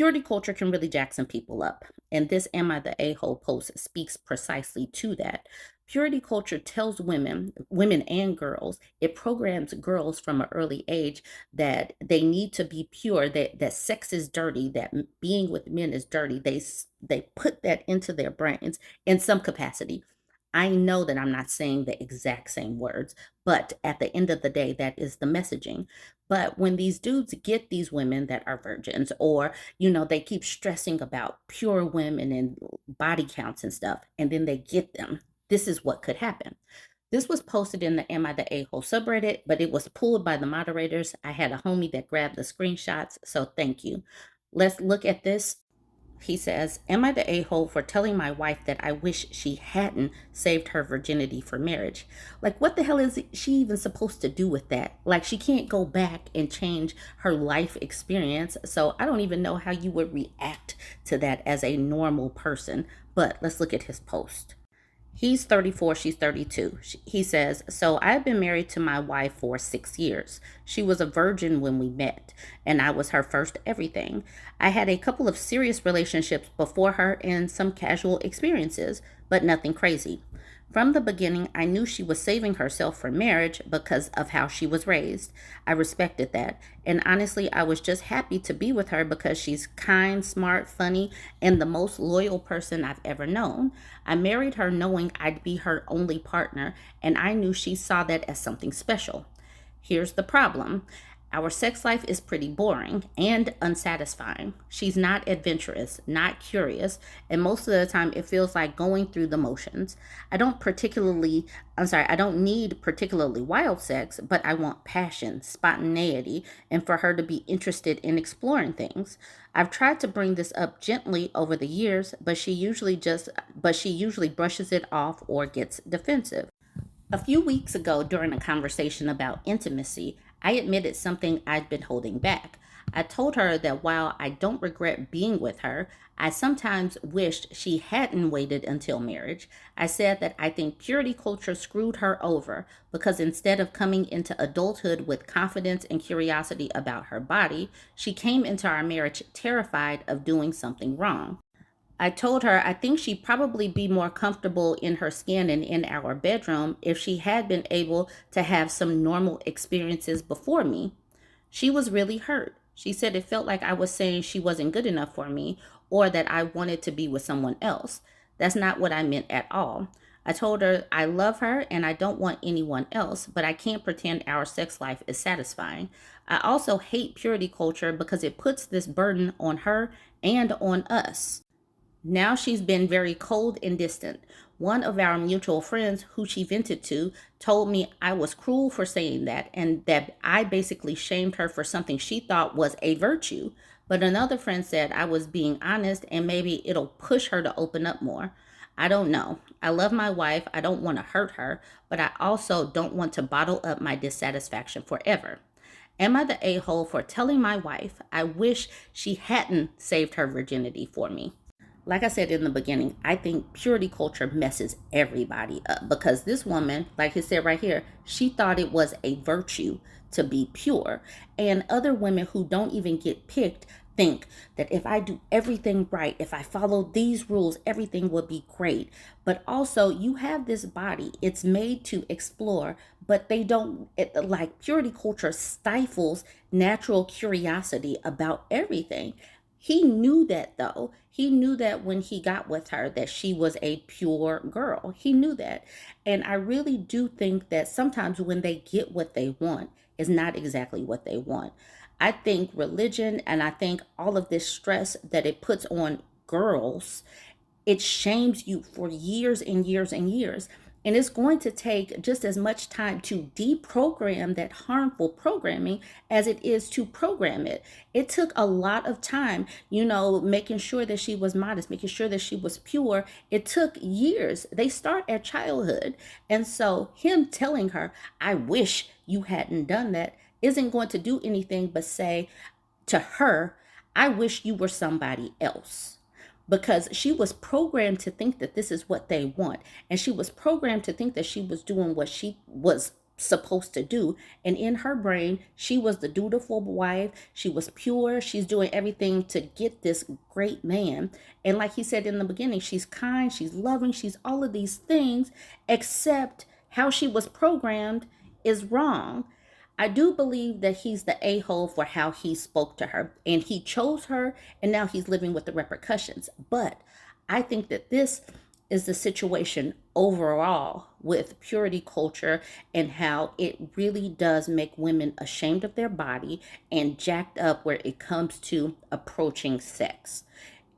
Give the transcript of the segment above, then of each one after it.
Purity culture can really jack some people up. And this Am I the A-hole post speaks precisely to that. Purity culture tells women and girls, it programs girls from an early age that they need to be pure, that sex is dirty, that being with men is dirty. They put that into their brains in some capacity. I know that I'm not saying the exact same words, but at the end of the day, that is the messaging. But when these dudes get these women that are virgins, or, they keep stressing about pure women and body counts and stuff, and then they get them, this is what could happen. This was posted in the Am I the A-hole subreddit, but it was pulled by the moderators. I had a homie that grabbed the screenshots, so thank you. Let's look at this. He says, Am I the a-hole for telling my wife that I wish she hadn't saved her virginity for marriage? Like, what the hell is she even supposed to do with that? Like, she can't go back and change her life experience. So I don't even know how you would react to that as a normal person. But let's look at his post. He's 34, she's 32. He says, So I've been married to my wife for 6 years. She was a virgin when we met, and I was her first everything. I had a couple of serious relationships before her and some casual experiences, but nothing crazy. From the beginning, I knew she was saving herself for marriage because of how she was raised. I respected that. And honestly, I was just happy to be with her because she's kind, smart, funny, and the most loyal person I've ever known. I married her knowing I'd be her only partner, and I knew she saw that as something special. Here's the problem. Our sex life is pretty boring and unsatisfying. She's not adventurous, not curious, and most of the time it feels like going through the motions. I don't need particularly wild sex, but I want passion, spontaneity, and for her to be interested in exploring things. I've tried to bring this up gently over the years, but she usually brushes it off or gets defensive. A few weeks ago, during a conversation about intimacy, I admitted something I'd been holding back. I told her that while I don't regret being with her, I sometimes wished she hadn't waited until marriage. I said that I think purity culture screwed her over because instead of coming into adulthood with confidence and curiosity about her body, she came into our marriage terrified of doing something wrong. I told her I think she'd probably be more comfortable in her skin and in our bedroom if she had been able to have some normal experiences before me. She was really hurt. She said it felt like I was saying she wasn't good enough for me or that I wanted to be with someone else. That's not what I meant at all. I told her I love her and I don't want anyone else, but I can't pretend our sex life is satisfying. I also hate purity culture because it puts this burden on her and on us. Now she's been very cold and distant. One of our mutual friends, who she vented to, told me I was cruel for saying that and that I basically shamed her for something she thought was a virtue. But another friend said I was being honest and maybe it'll push her to open up more. I don't know. I love my wife. I don't want to hurt her, but I also don't want to bottle up my dissatisfaction forever. Am I the a-hole for telling my wife I wish she hadn't saved her virginity for me? Like I said in the beginning, I think purity culture messes everybody up because this woman, like he said right here, she thought it was a virtue to be pure. And other women who don't even get picked think that if I do everything right, if I follow these rules, everything will be great. But also, you have this body, it's made to explore, but like purity culture stifles natural curiosity about everything. He knew that though. He knew that when he got with her that she was a pure girl. He knew that. And I really do think that sometimes when they get what they want is not exactly what they want. I think religion and I think all of this stress that it puts on girls, it shames you for years and years and years. And it's going to take just as much time to deprogram that harmful programming as it is to program it. It took a lot of time, making sure that she was modest, making sure that she was pure. It took years. They start at childhood. And so him telling her, I wish you hadn't done that, isn't going to do anything but say to her, I wish you were somebody else, because she was programmed to think that this is what they want. And she was programmed to think that she was doing what she was supposed to do. And in her brain, she was the dutiful wife. She was pure. She's doing everything to get this great man. And like he said in the beginning, she's kind, she's loving, she's all of these things, except how she was programmed is wrong. I do believe that he's the a-hole for how he spoke to her, and he chose her, and now he's living with the repercussions. But I think that this is the situation overall with purity culture and how it really does make women ashamed of their body and jacked up where it comes to approaching sex.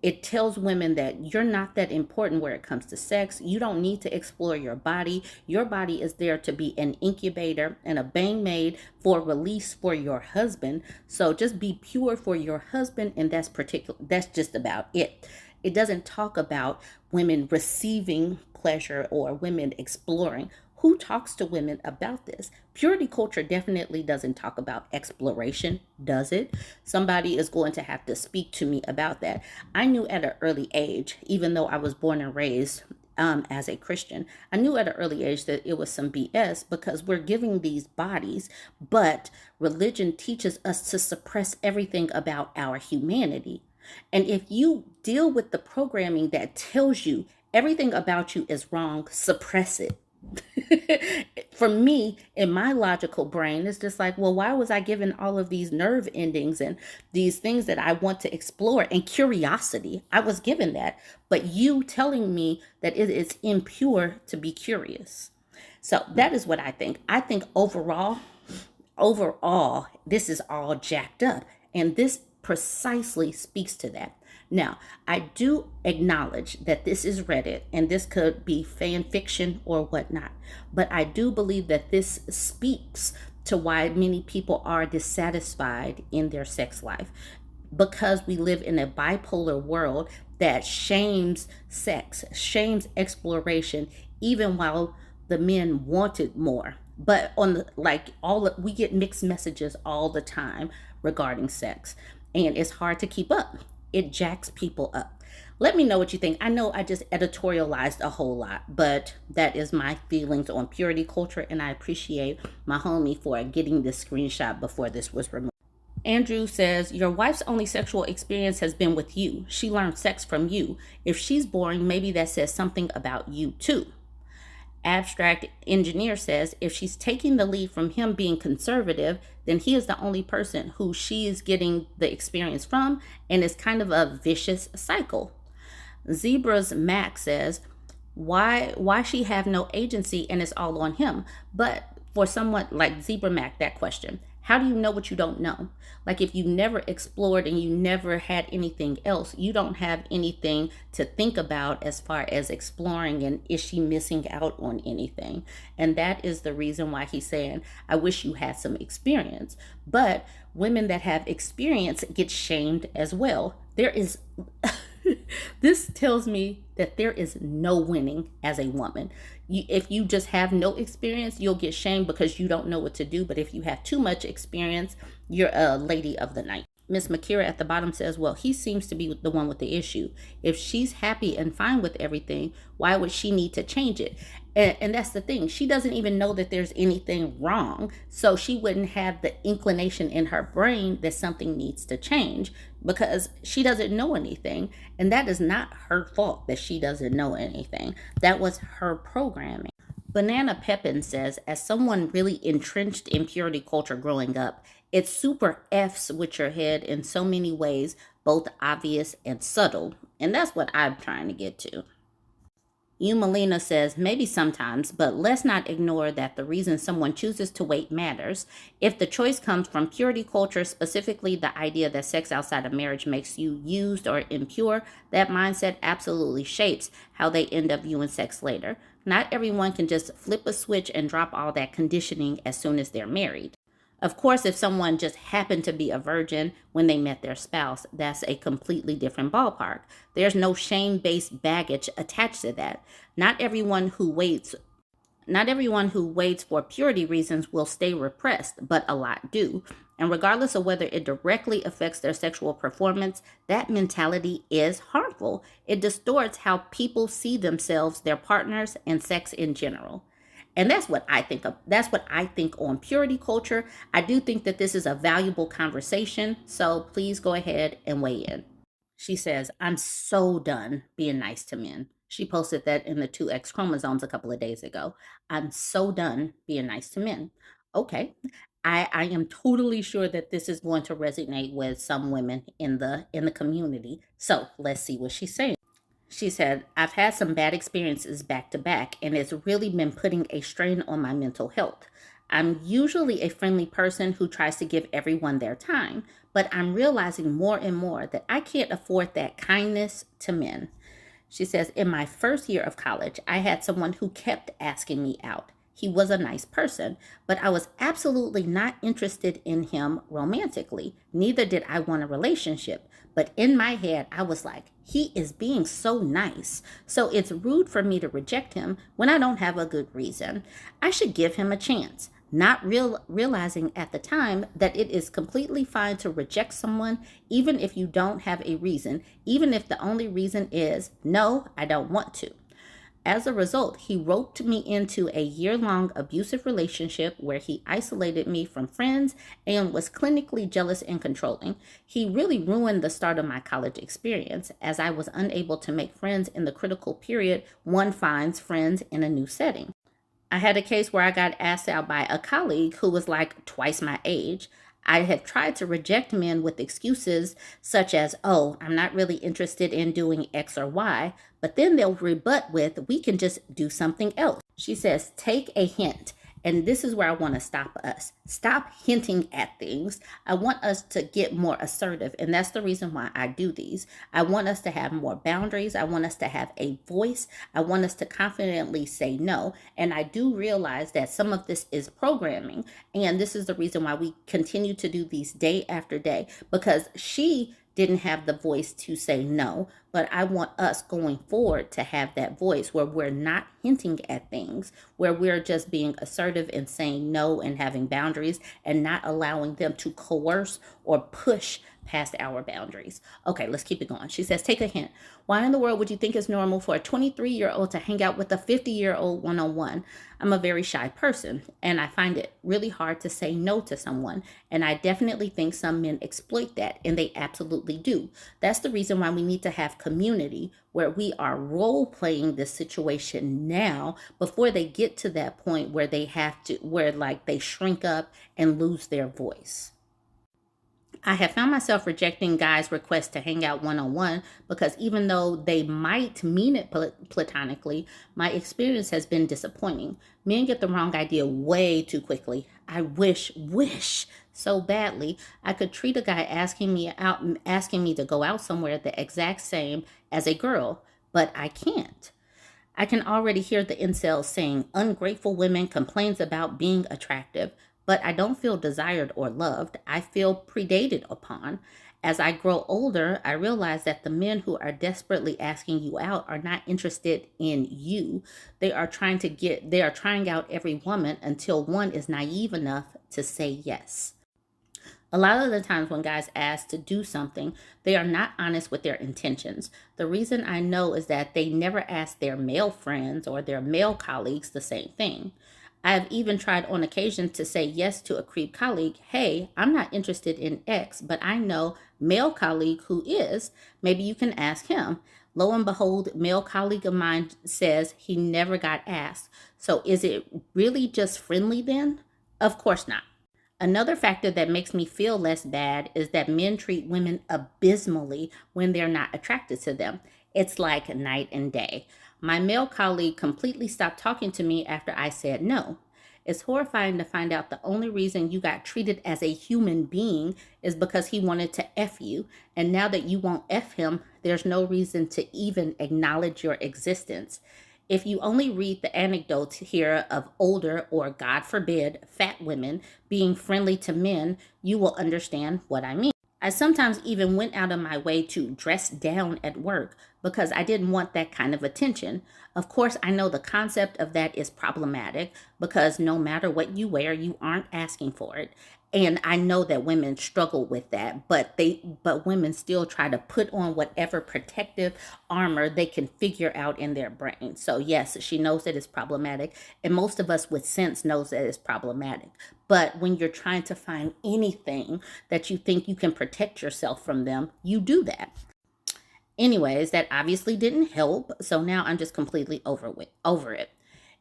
It tells women that you're not that important where it comes to sex. You don't need to explore your body. Your body is there to be an incubator and a bang maid for release for your husband. So just be pure for your husband, and that's just about it. It doesn't talk about women receiving pleasure or women exploring. Who talks to women about this? Purity culture definitely doesn't talk about exploration, does it? Somebody is going to have to speak to me about that. I knew at an early age, even though I was born and raised as a Christian, I knew at an early age that it was some BS because we're giving these bodies, but religion teaches us to suppress everything about our humanity. And if you deal with the programming that tells you everything about you is wrong, suppress it. For me, in my logical brain, it's just like, well, why was I given all of these nerve endings and these things that I want to explore and curiosity? I was given that, but you telling me that it is impure to be curious. So that is what I think. I think overall, this is all jacked up. And this precisely speaks to that. Now, I do acknowledge that this is Reddit and this could be fan fiction or whatnot, but I do believe that this speaks to why many people are dissatisfied in their sex life because we live in a bipolar world that shames sex, shames exploration, even while the men wanted more. But on the we get mixed messages all the time regarding sex, and it's hard to keep up. It jacks people up. Let me know what you think. I know I just editorialized a whole lot, but that is my feelings on purity culture, and I appreciate my homie for getting this screenshot before this was removed. Andrew says, your wife's only sexual experience has been with you. She learned sex from you. If she's boring, maybe that says something about you too. Abstract engineer says, if she's taking the lead from him being conservative, then he is the only person who she is getting the experience from, and it's kind of a vicious cycle. Zebra's Mac says, why she have no agency and it's all on him? But for someone like Zebra Mac, that question, how do you know what you don't know? Like if you never explored and you never had anything else, you don't have anything to think about as far as exploring and is she missing out on anything? And that is the reason why he's saying, I wish you had some experience. But women that have experience get shamed as well. There is... This tells me that there is no winning as a woman. If you just have no experience, you'll get shamed because you don't know what to do. But if you have too much experience, you're a lady of the night. Miss Makira at the bottom says, well, he seems to be the one with the issue. If she's happy and fine with everything, why would she need to change it? And that's the thing. She doesn't even know that there's anything wrong. So she wouldn't have the inclination in her brain that something needs to change because she doesn't know anything. And that is not her fault that she doesn't know anything. That was her programming. Banana Pepin says, as someone really entrenched in purity culture growing up, it super F's with your head in so many ways, both obvious and subtle. And that's what I'm trying to get to. Melina says, maybe sometimes, but let's not ignore that the reason someone chooses to wait matters. If the choice comes from purity culture, specifically the idea that sex outside of marriage makes you used or impure, that mindset absolutely shapes how they end up viewing sex later. Not everyone can just flip a switch and drop all that conditioning as soon as they're married. Of course, if someone just happened to be a virgin when they met their spouse, that's a completely different ballpark. There's no shame-based baggage attached to that. Not everyone who waits for purity reasons will stay repressed, but a lot do. And regardless of whether it directly affects their sexual performance, that mentality is harmful. It distorts how people see themselves, their partners, and sex in general. And that's what I think of. That's what I think on purity culture. I do think that this is a valuable conversation. So please go ahead and weigh in. She says, I'm so done being nice to men. She posted that in the 2X chromosomes a couple of days ago. I'm so done being nice to men. Okay. I am totally sure that this is going to resonate with some women in the community. So let's see what she's saying. She said, I've had some bad experiences back to back, and it's really been putting a strain on my mental health. I'm usually a friendly person who tries to give everyone their time, but I'm realizing more and more that I can't afford that kindness to men. She says, in my first year of college, I had someone who kept asking me out. He was a nice person, but I was absolutely not interested in him romantically. Neither did I want a relationship. But in my head, I was like, he is being so nice. So it's rude for me to reject him when I don't have a good reason. I should give him a chance. Not realizing at the time that it is completely fine to reject someone, even if you don't have a reason, even if the only reason is, no, I don't want to. As a result, he roped me into a year-long abusive relationship where he isolated me from friends and was clinically jealous and controlling. He really ruined the start of my college experience, as I was unable to make friends in the critical period one finds friends in a new setting. I had a case where I got asked out by a colleague who was like twice my age. I had tried to reject men with excuses such as, oh, I'm not really interested in doing X or Y, but then they'll rebut with, we can just do something else. She says, take a hint. And this is where I want to stop us. Stop hinting at things. I want us to get more assertive. And that's the reason why I do these. I want us to have more boundaries. I want us to have a voice. I want us to confidently say no. And I do realize that some of this is programming. And this is the reason why we continue to do these day after day, because she didn't have the voice to say no, but I want us going forward to have that voice where we're not hinting at things, where we're just being assertive and saying no and having boundaries and not allowing them to coerce or push past our boundaries. Okay, let's keep it going. She says, take a hint. Why in the world would you think it's normal for a 23-year-old to hang out with a 50-year-old one-on-one? I'm a very shy person, and I find it really hard to say no to someone. And I definitely think some men exploit that, and they absolutely do. That's the reason why we need to have community where we are role playing this situation now before they get to that point where they have to, where like they shrink up and lose their voice. I have found myself rejecting guys' requests to hang out one on one because even though they might mean it platonically, my experience has been disappointing. Men get the wrong idea way too quickly. I wish so badly I could treat a guy asking me out, asking me to go out somewhere the exact same as a girl, but I can't. I can already hear the incels saying ungrateful women complains about being attractive, but I don't feel desired or loved. I feel predated upon. As I grow older, I realize that the men who are desperately asking you out are not interested in you. They are trying out every woman until one is naive enough to say yes. A lot of the times when guys ask to do something, they are not honest with their intentions. The reason I know is that they never ask their male friends or their male colleagues the same thing. I have even tried on occasion to say yes to a creep colleague, hey, I'm not interested in X, but I know male colleague who is. Maybe you can ask him. Lo and behold, male colleague of mine says he never got asked. So is it really just friendly then? Of course not. Another factor that makes me feel less bad is that men treat women abysmally when they're not attracted to them. It's like night and day. My male colleague completely stopped talking to me after I said no. It's horrifying to find out the only reason you got treated as a human being is because he wanted to F you. And now that you won't F him, there's no reason to even acknowledge your existence. If you only read the anecdotes here of older or, God forbid, fat women being friendly to men, you will understand what I mean. I sometimes even went out of my way to dress down at work because I didn't want that kind of attention. Of course, I know the concept of that is problematic because no matter what you wear, you aren't asking for it. And I know that women struggle with that, but women still try to put on whatever protective armor they can figure out in their brain. So yes, she knows that it's problematic, and most of us with sense knows that it's problematic. But when you're trying to find anything that you think you can protect yourself from them, you do that. Anyways, that obviously didn't help. So now I'm just completely over it.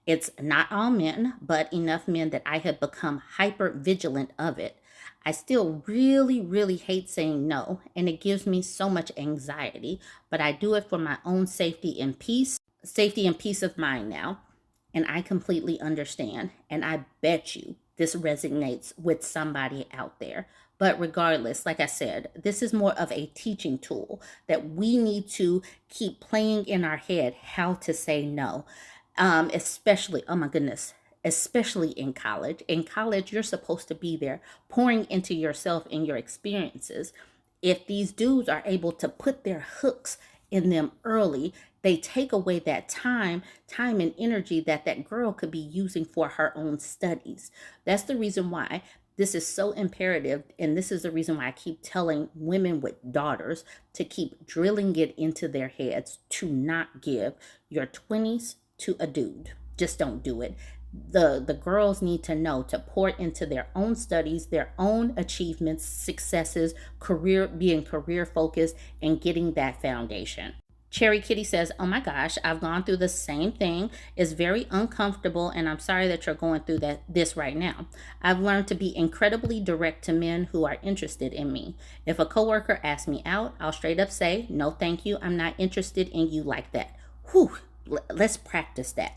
It's not all men, but enough men that I have become hyper vigilant of it. I still really, really hate saying no, and it gives me so much anxiety, but I do it for my own safety and peace of mind now. And I completely understand. And I bet you this resonates with somebody out there. But regardless, like I said, this is more of a teaching tool that we need to keep playing in our head how to say no. Especially, oh my goodness, especially in college. In college, you're supposed to be there pouring into yourself and your experiences. If these dudes are able to put their hooks in them early, they take away that time and energy that that girl could be using for her own studies. That's the reason why this is so imperative, and this is the reason why I keep telling women with daughters to keep drilling it into their heads to not give your 20s to a dude. Just don't do it. The girls need to know to pour into their own studies, their own achievements, successes, being career focused, and getting that foundation. Cherry Kitty says, "Oh my gosh, I've gone through the same thing. It's very uncomfortable, and I'm sorry that you're going through this right now. I've learned to be incredibly direct to men who are interested in me. If a coworker asks me out, I'll straight up say, 'No, thank you. I'm not interested in you like that.'" Whew, let's practice that.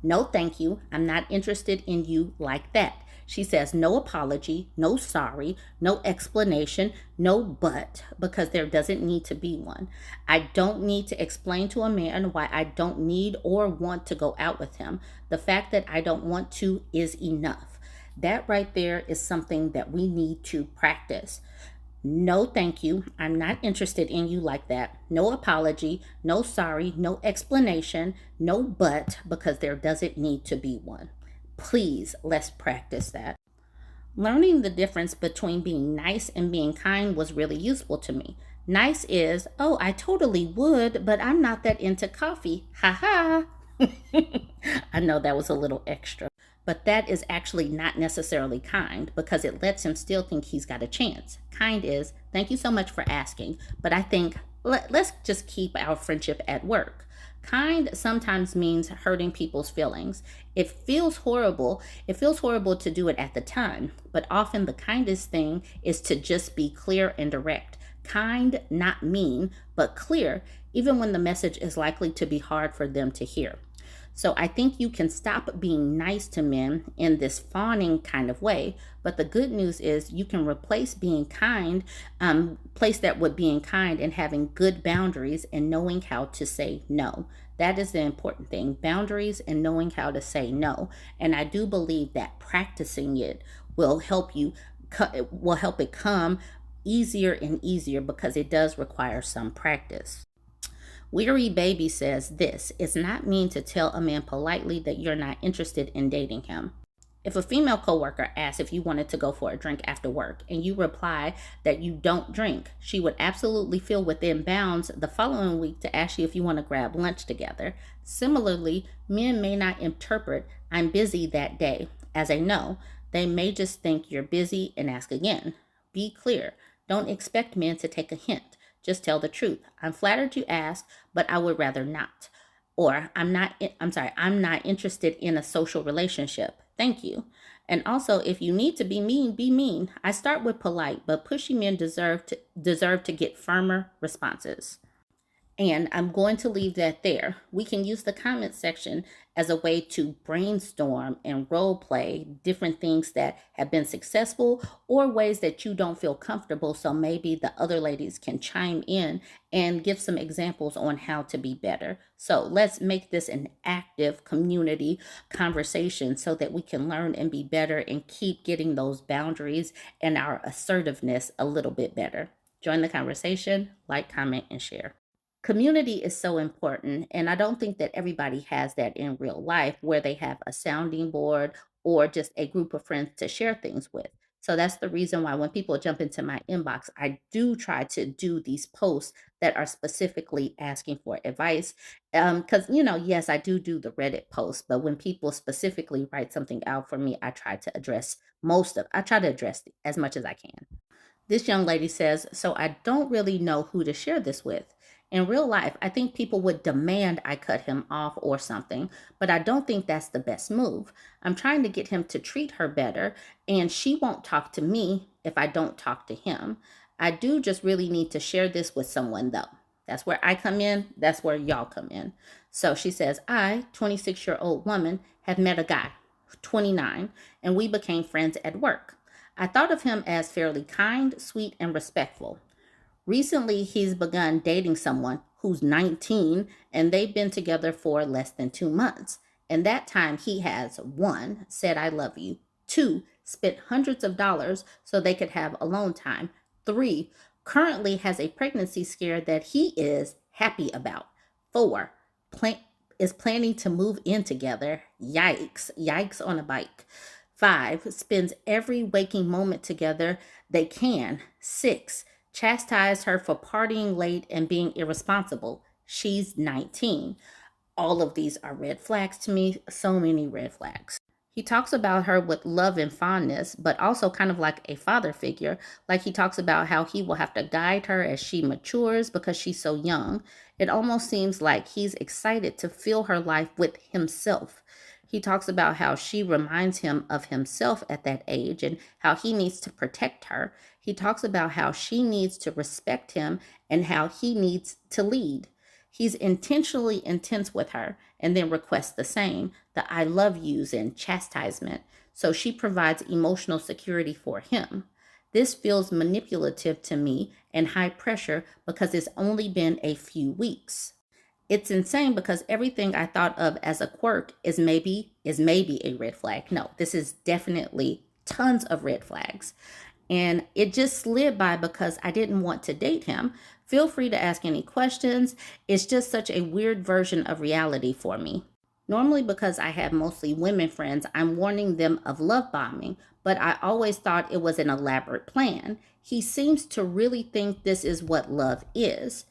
"No, thank you. I'm not interested in you like that." She says no apology, no sorry, no explanation, no but, because there doesn't need to be one. I don't need to explain to a man why I don't need or want to go out with him. The fact that I don't want to is enough. That right there is something that we need to practice. No, thank you. I'm not interested in you like that. No apology, no sorry, no explanation, no but, because there doesn't need to be one. Please, let's practice that. Learning the difference between being nice and being kind was really useful to me. Nice is, "Oh, I totally would, but I'm not that into coffee. Ha ha." I know that was a little extra, but that is actually not necessarily kind because it lets him still think he's got a chance. Kind is, "Thank you so much for asking, but I think let's just keep our friendship at work." Kind sometimes means hurting people's feelings. It feels horrible. It feels horrible to do it at the time, but often the kindest thing is to just be clear and direct. Kind, not mean, but clear, even when the message is likely to be hard for them to hear. So I think you can stop being nice to men in this fawning kind of way. But the good news is you can replace being kind, place that with being kind and having good boundaries and knowing how to say no. That is the important thing, boundaries and knowing how to say no. And I do believe that practicing it will help you, will help it come easier and easier because it does require some practice. Weary Baby says this: "It's not mean to tell a man politely that you're not interested in dating him. If a female coworker asks if you wanted to go for a drink after work and you reply that you don't drink, she would absolutely feel within bounds the following week to ask you if you want to grab lunch together. Similarly, men may not interpret 'I'm busy that day' as a no. They may just think you're busy and ask again. Be clear. Don't expect men to take a hint. Just tell the truth. 'I'm flattered you asked, but I would rather not.' Or I'm not interested in a social relationship. Thank you." And also, if you need to be mean, be mean. I start with polite, but pushy men deserve to get firmer responses. And I'm going to leave that there. We can use the comment section as a way to brainstorm and role play different things that have been successful or ways that you don't feel comfortable. So maybe the other ladies can chime in and give some examples on how to be better. So let's make this an active community conversation so that we can learn and be better and keep getting those boundaries and our assertiveness a little bit better. Join the conversation, like, comment, and share. Community is so important, and I don't think that everybody has that in real life where they have a sounding board or just a group of friends to share things with. So that's the reason why when people jump into my inbox, I do try to do these posts that are specifically asking for advice. Because, yes, I do the Reddit posts, but when people specifically write something out for me, I try to address as much as I can. This young lady says, "So I don't really know who to share this with. In real life, I think people would demand I cut him off or something, but I don't think that's the best move. I'm trying to get him to treat her better, and she won't talk to me if I don't talk to him. I do just really need to share this with someone, though. That's where I come in. That's where y'all come in." So she says, "I, 26-year-old woman, have met a guy, 29, and we became friends at work. I thought of him as fairly kind, sweet, and respectful. Recently, he's begun dating someone who's 19, and they've been together for less than 2 months. In that time, he has one, said I love you, two, spent hundreds of dollars so they could have alone time, three, currently has a pregnancy scare that he is happy about, four, is planning to move in together. Yikes, yikes on a bike. Five, spends every waking moment together they can. Six, chastised her for partying late and being irresponsible. She's 19. All of these are red flags to me, so many red flags. He talks about her with love and fondness, but also kind of like a father figure. Like he talks about how he will have to guide her as she matures because she's so young. It almost seems like he's excited to fill her life with himself. He talks about how she reminds him of himself at that age and how he needs to protect her. He talks about how she needs to respect him and how he needs to lead. He's intentionally intense with her and then requests the same, the I love yous and chastisement. So she provides emotional security for him. This feels manipulative to me and high pressure because it's only been a few weeks. It's insane because everything I thought of as a quirk is maybe a red flag. No, this is definitely tons of red flags. And it just slid by because I didn't want to date him. Feel free to ask any questions. It's just such a weird version of reality for me. Normally, because I have mostly women friends, I'm warning them of love bombing, but I always thought it was an elaborate plan. He seems to really think this is what love is.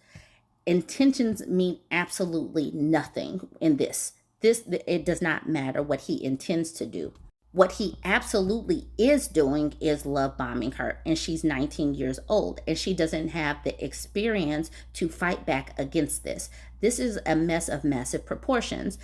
Intentions mean absolutely nothing in this. It does not matter what he intends to do. What he absolutely is doing is love bombing her, and she's 19 years old, and she doesn't have the experience to fight back against this. This is a mess of massive proportions.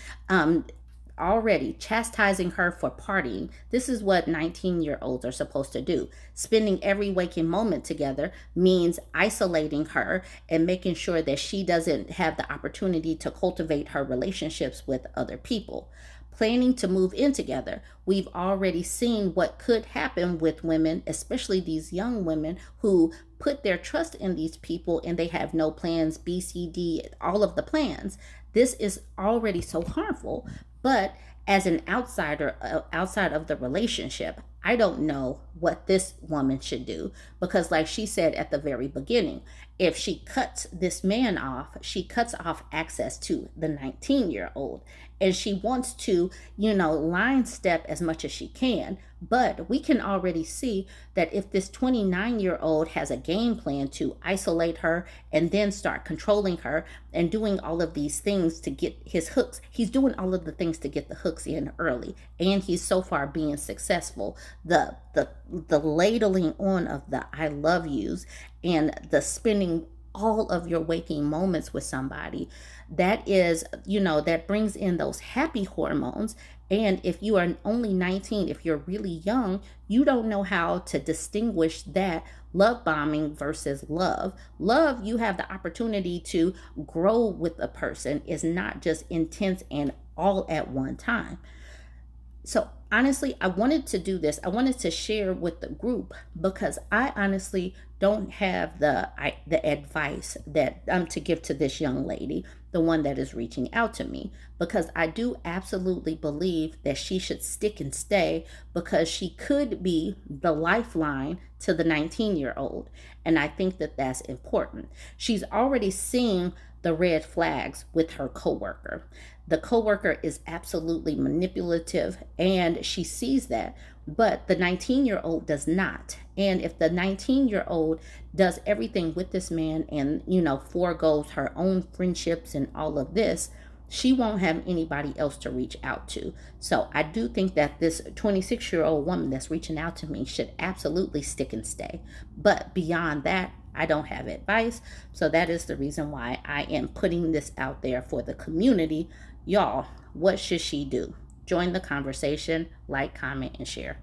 Already chastising her for partying. This is what 19-year-olds are supposed to do. Spending every waking moment together means isolating her and making sure that she doesn't have the opportunity to cultivate her relationships with other people. Planning to move in together. We've already seen what could happen with women, especially these young women who put their trust in these people and they have no plans, B, C, D, all of the plans. This is already so harmful. But as an outsider, outside of the relationship, I don't know what this woman should do because, like she said at the very beginning, if she cuts this man off, she cuts off access to the 19-year-old. And she wants to, line step as much as she can. But we can already see that if this 29-year-old has a game plan to isolate her and then start controlling her and doing all of these things to get his hooks, he's doing all of the things to get the hooks in early. And he's so far being successful. The ladling on of the I love yous and the spending all of your waking moments with somebody, that is, that brings in those happy hormones. And if you are only 19, if you're really young, you don't know how to distinguish that love bombing versus love. Love, you have the opportunity to grow with a person, is not just intense and all at one time. So honestly, I wanted to do this. I wanted to share with the group because I honestly don't have the advice that to give to this young lady, the one that is reaching out to me, because I do absolutely believe that she should stick and stay because she could be the lifeline to the 19-year-old. And I think that that's important. She's already seeing the red flags with her coworker. The coworker is absolutely manipulative and she sees that. but the 19-year-old does not. And if the 19-year-old does everything with this man and, foregoes her own friendships and all of this, she won't have anybody else to reach out to. So I do think that this 26-year-old woman that's reaching out to me should absolutely stick and stay. But beyond that, I don't have advice. So that is the reason why I am putting this out there for the community. Y'all, what should she do? Join the conversation, like, comment, and share.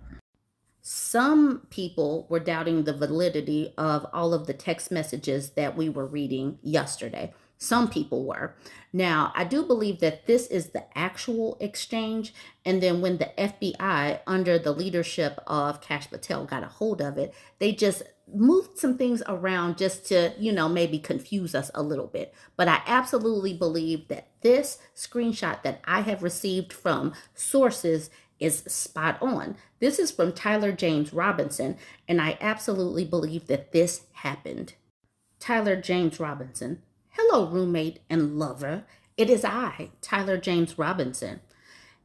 Some people were doubting the validity of all of the text messages that we were reading yesterday. Some people were. Now, I do believe that this is the actual exchange. And then when the FBI, under the leadership of Kash Patel, got a hold of it, they just moved some things around just to, maybe confuse us a little bit. But I absolutely believe that this screenshot that I have received from sources is spot on. This is from Tyler James Robinson, and I absolutely believe that this happened. Tyler James Robinson. Hello, roommate and lover. It is I, Tyler James Robinson.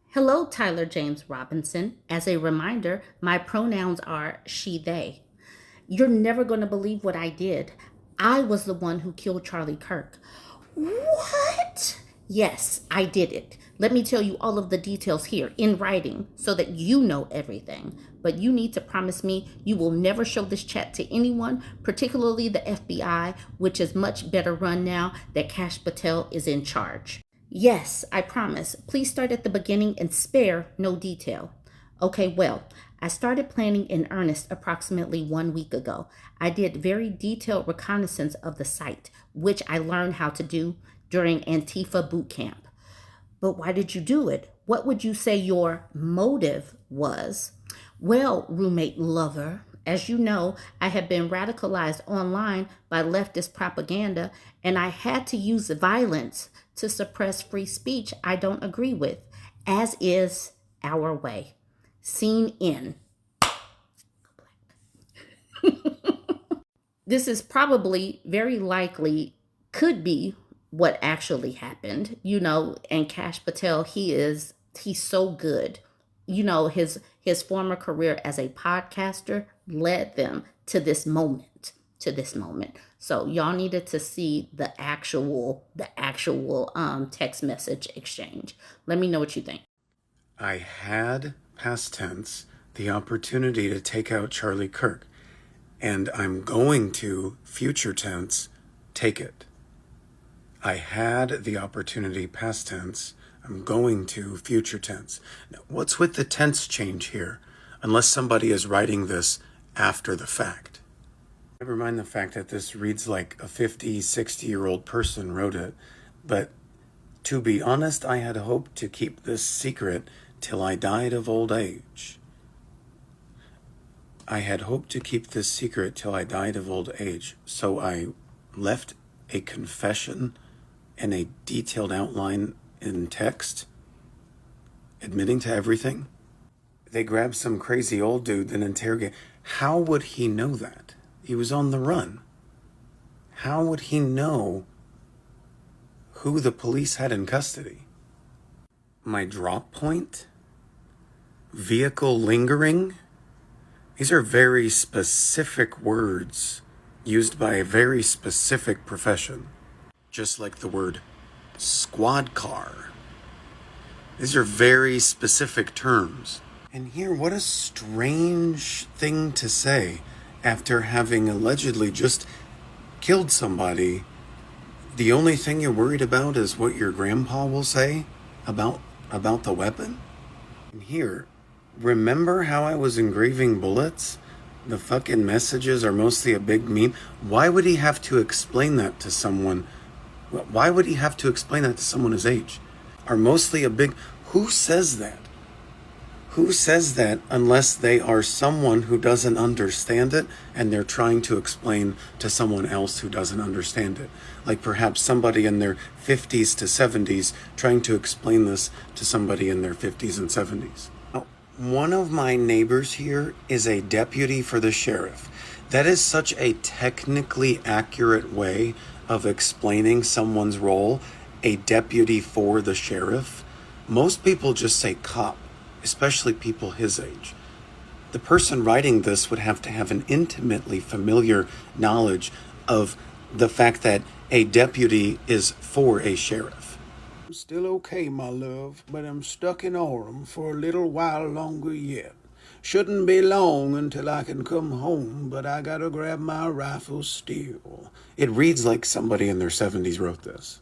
Hello, Tyler James Robinson. As a reminder, my pronouns are she, they. You're never going to believe what I did. I was the one who killed Charlie Kirk. What? Yes, I did it. Let me tell you all of the details here in writing so that you know everything. But you need to promise me you will never show this chat to anyone, particularly the FBI, which is much better run now that Kash Patel is in charge. Yes, I promise. Please start at the beginning and spare no detail. Okay, well, I started planning in earnest approximately 1 week ago. I did very detailed reconnaissance of the site, which I learned how to do during Antifa boot camp. But why did you do it? What would you say your motive was? Well, roommate lover, as you know, I have been radicalized online by leftist propaganda, and I had to use violence to suppress free speech I don't agree with, as is our way. Scene in. This is probably very likely could be what actually happened, and Kash Patel, he's so good. His former career as a podcaster led them to this moment. So y'all needed to see the actual text message exchange. Let me know what you think. I had, past tense, the opportunity to take out Charlie Kirk, and I'm going to, future tense, take it. I had the opportunity, past tense. I'm going to, future tense. Now, what's with the tense change here? Unless somebody is writing this after the fact. Never mind the fact that this reads like a 50, 60-year-old person wrote it. But to be honest, I had hoped to keep this secret till I died of old age. I had hoped to keep this secret till I died of old age. So I left a confession and a detailed outline in text, admitting to everything. They grabbed some crazy old dude, then interrogate. How would he know that? He was on the run. How would he know who the police had in custody? My drop point? Vehicle lingering? These are very specific words used by a very specific profession. Just like the word squad car. These are very specific terms. And here, what a strange thing to say after having allegedly just killed somebody. The only thing you're worried about is what your grandpa will say about the weapon. And here, remember how I was engraving bullets? The fucking messages are mostly a big meme. Why would he have to explain that to someone? Why would he have to explain that to someone his age? Are mostly a big... Who says that? Who says that unless they are someone who doesn't understand it and they're trying to explain to someone else who doesn't understand it? Like perhaps somebody in their 50s to 70s trying to explain this to somebody in their 50s and 70s. Now, one of my neighbors here is a deputy for the sheriff. That is such a technically accurate way of explaining someone's role, a deputy for the sheriff. Most people just say cop, especially people his age. The person writing this would have to have an intimately familiar knowledge of the fact that a deputy is for a sheriff. I'm still okay, my love, but I'm stuck in Orem for a little while longer yet. Shouldn't be long until I can come home, but I gotta grab my rifle still. It reads like somebody in their 70s wrote this.